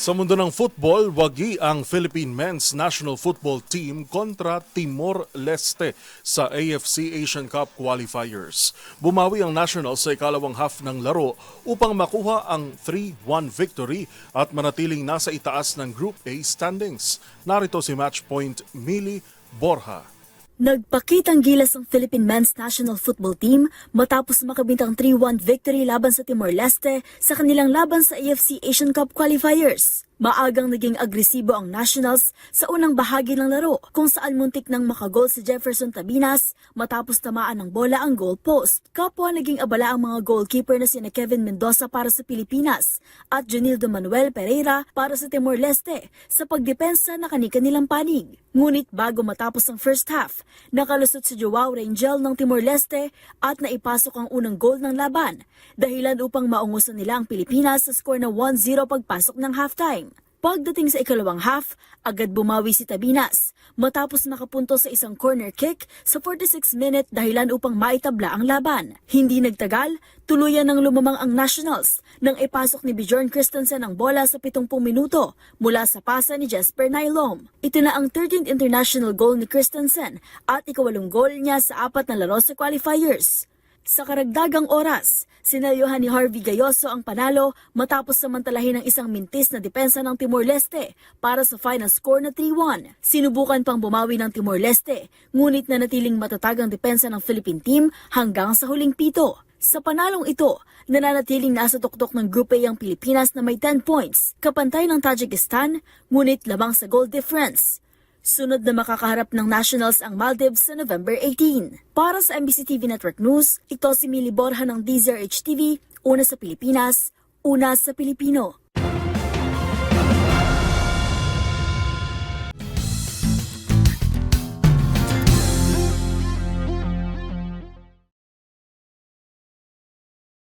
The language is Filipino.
Sa mundo ng football, wagi ang Philippine Men's National Football Team kontra Timor-Leste sa AFC Asian Cup qualifiers. Bumawi ang Nationals sa ikalawang half ng laro upang makuha ang 3-1 victory at manatiling nasa itaas ng Group A standings. Narito si Matchpoint Mili Borja. Nagpakitang gilas ang Philippine Men's National Football Team matapos makabintang 3-1 victory laban sa Timor-Leste sa kanilang laban sa AFC Asian Cup qualifiers. Maagang naging agresibo ang Nationals sa unang bahagi ng laro kung saan muntik nang makagol si Jefferson Tabinas matapos tamaan ng bola ang goal post. Kapwa naging abala ang mga goalkeeper na sina Kevin Mendoza para sa Pilipinas at Junildo Manuel Pereira para sa Timor-Leste sa pagdepensa na kani-kanilang panig. Ngunit bago matapos ang first half, nakalusot si Joao Rangel ng Timor-Leste at naipasok ang unang goal ng laban, dahilan upang maungusan nila ang Pilipinas sa score na 1-0 pagpasok ng halftime. Pagdating sa ikalawang half, agad bumawi si Tabinas matapos makapunto sa isang corner kick sa 46 minute dahilan upang maitabla ang laban. Hindi nagtagal, tuluyan ng lumamang ang Nationals nang ipasok ni Bjorn Christensen ang bola sa 70 minuto mula sa pasa ni Jesper Nailom. Ito na ang 13th international goal ni Christensen at ikawalong goal niya sa 4 na laro sa qualifiers. Sa karagdagang oras, sinalyohan ni Harvey Gayoso ang panalo matapos samantalahin ang isang mintis na depensa ng Timor-Leste para sa final score na 3-1. Sinubukan pang bumawi ng Timor-Leste, ngunit nanatiling matatag ang depensa ng Philippine team hanggang sa huling pito. Sa panalong ito, nananatiling nasa tuktok ng Group A ang Pilipinas na may 10 points, kapantay ng Tajikistan, ngunit lamang sa goal difference. Sunod na makakaharap ng Nationals ang Maldives sa November 18. Para sa MBC TV Network News, ito si Mili Borja ng DZRH TV, una sa Pilipinas, una sa Pilipino.